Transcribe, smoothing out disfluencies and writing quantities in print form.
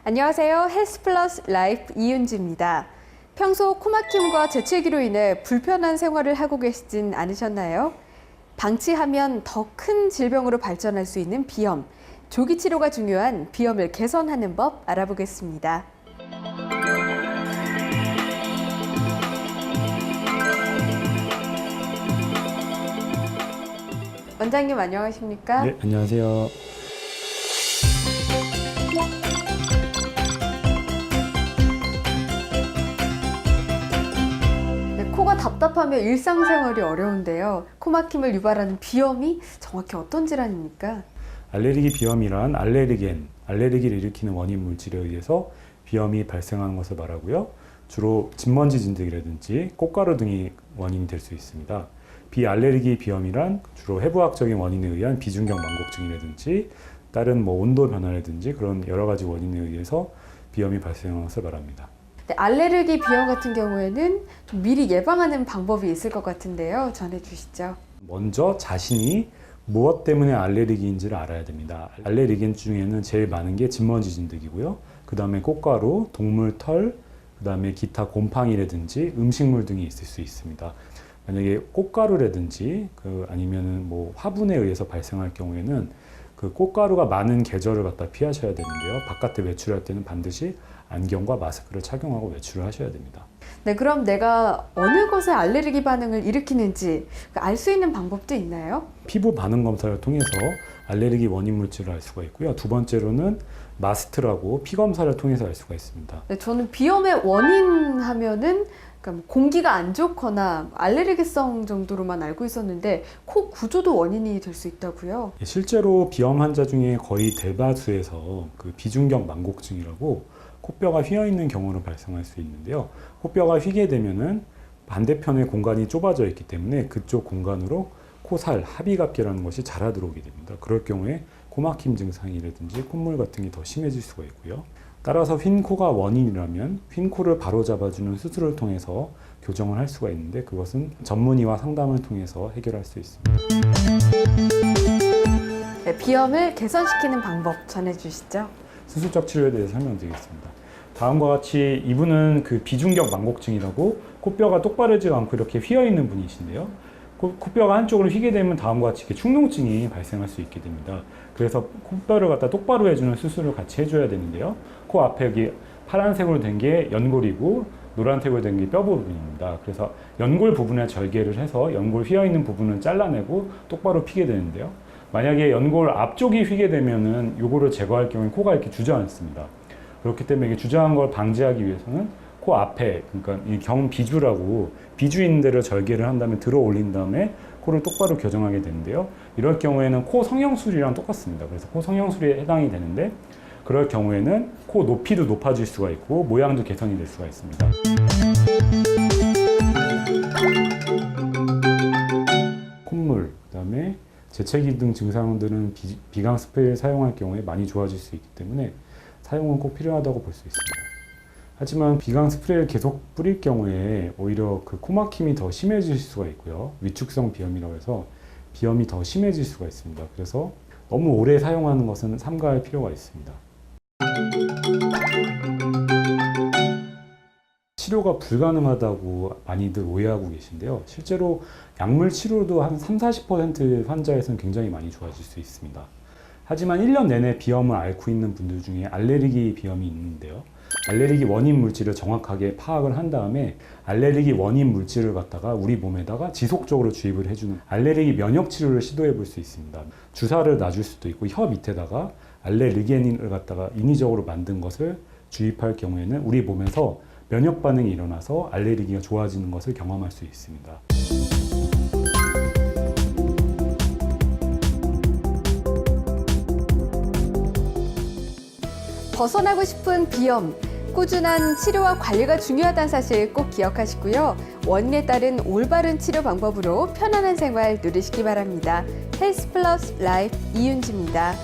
안녕하세요. 헬스플러스 라이프 이윤지입니다. 평소 코막힘과 재채기로 인해 불편한 생활을 하고 계시진 않으셨나요? 방치하면 더 큰 질병으로 발전할 수 있는 비염. 조기 치료가 중요한 비염을 개선하는 법 알아보겠습니다. 원장님 안녕하십니까? 네, 안녕하세요. 코가 답답하며 일상생활이 어려운데요. 코막힘을 유발하는 비염이 정확히 어떤 질환입니까? 알레르기 비염이란 알레르기를 일으키는 원인 물질에 의해서 비염이 발생하는 것을 말하고요. 주로 진먼지 진드기라든지 꽃가루 등이 원인이 될 수 있습니다. 비알레르기 비염이란 주로 해부학적인 원인에 의한 비중격 망곡증이라든지 다른 온도 변화라든지 그런 여러 가지 원인에 의해서 비염이 발생하는 것을 말합니다. 네, 알레르기 비염 같은 경우에는 좀 미리 예방하는 방법이 있을 것 같은데요. 전해주시죠. 먼저 자신이 무엇 때문에 알레르기인지를 알아야 됩니다. 알레르기 중에는 제일 많은 게 진먼지 진드기고요. 그 다음에 꽃가루, 동물 털, 그 다음에 기타 곰팡이라든지 음식물 등이 있을 수 있습니다. 만약에 꽃가루라든지 아니면은 화분에 의해서 발생할 경우에는 그 꽃가루가 많은 계절을 갖다 피하셔야 되는데요. 바깥에 외출할 때는 반드시 안경과 마스크를 착용하고 외출을 하셔야 됩니다. 네, 그럼 내가 어느 것에 알레르기 반응을 일으키는지 알 수 있는 방법도 있나요? 피부 반응 검사를 통해서 알레르기 원인 물질을 알 수가 있고요. 두 번째로는 마스트라고 피 검사를 통해서 알 수가 있습니다. 네, 저는 비염의 원인 하면은 그러니까 공기가 안 좋거나 알레르기성 정도로만 알고 있었는데 코 구조도 원인이 될 수 있다고요? 실제로 비염 환자 중에 거의 대다수에서 그 비중격 망곡증이라고 코뼈가 휘어 있는 경우로 발생할 수 있는데요. 코뼈가 휘게 되면은 반대편의 공간이 좁아져 있기 때문에 그쪽 공간으로 코살, 합의갑기라는 것이 자라 들어오게 됩니다. 그럴 경우에 코막힘 증상이라든지 콧물 같은 게 더 심해질 수가 있고요. 따라서 휜 코가 원인이라면 휜 코를 바로잡아주는 수술을 통해서 교정을 할 수가 있는데 그것은 전문의와 상담을 통해서 해결할 수 있습니다. 네, 비염을 개선시키는 방법 전해주시죠. 수술적 치료에 대해서 설명드리겠습니다. 다음과 같이 이분은 그 비중격 망곡증이라고 코뼈가 똑바르지가 않고 이렇게 휘어 있는 분이신데요. 코뼈가 한쪽으로 휘게 되면 다음과 같이 이렇게 충농증이 발생할 수 있게 됩니다. 그래서 코뼈를 갖다 똑바로 해주는 수술을 같이 해줘야 되는데요. 코 앞에 여기 파란색으로 된 게 연골이고 노란색으로 된 게 뼈 부분입니다. 그래서 연골 부분에 절개를 해서 연골 휘어 있는 부분은 잘라내고 똑바로 피게 되는데요. 만약에 연골 앞쪽이 휘게 되면은 요거를 제거할 경우에 코가 이렇게 주저앉습니다. 그렇기 때문에 이게 주저앉은 걸 방지하기 위해서는 코 앞에, 그러니까 이 경비주라고 비주 있는 데를 절개를 한 다음에 들어 올린 다음에 코를 똑바로 교정하게 되는데요. 이럴 경우에는 코 성형술이랑 똑같습니다. 그래서 코 성형술에 해당이 되는데 그럴 경우에는 코 높이도 높아질 수가 있고 모양도 개선이 될 수가 있습니다. 콧물, 그 다음에 재채기 등 증상들은 비강 스프레이를 사용할 경우에 많이 좋아질 수 있기 때문에 사용은 꼭 필요하다고 볼 수 있습니다. 하지만 비강 스프레이를 계속 뿌릴 경우에 오히려 그 코막힘이 더 심해질 수가 있고요. 위축성 비염이라고 해서 비염이 더 심해질 수가 있습니다. 그래서 너무 오래 사용하는 것은 삼가할 필요가 있습니다. 치료가 불가능하다고 많이들 오해하고 계신데요. 실제로 약물 치료도 한 30-40% 환자에서는 굉장히 많이 좋아질 수 있습니다. 하지만 1년 내내 비염을 앓고 있는 분들 중에 알레르기 비염이 있는데요. 알레르기 원인 물질을 정확하게 파악을 한 다음에 알레르기 원인 물질을 갖다가 우리 몸에다가 지속적으로 주입을 해주는 알레르기 면역 치료를 시도해 볼 수 있습니다. 주사를 놔줄 수도 있고 혀 밑에다가 알레르게닌을 갖다가 인위적으로 만든 것을 주입할 경우에는 우리 몸에서 면역 반응이 일어나서 알레르기가 좋아지는 것을 경험할 수 있습니다. 벗어나고 싶은 비염, 꾸준한 치료와 관리가 중요하다는 사실 꼭 기억하시고요. 원인에 따른 올바른 치료 방법으로 편안한 생활 누리시기 바랍니다. 헬스플러스 라이프 이윤지입니다.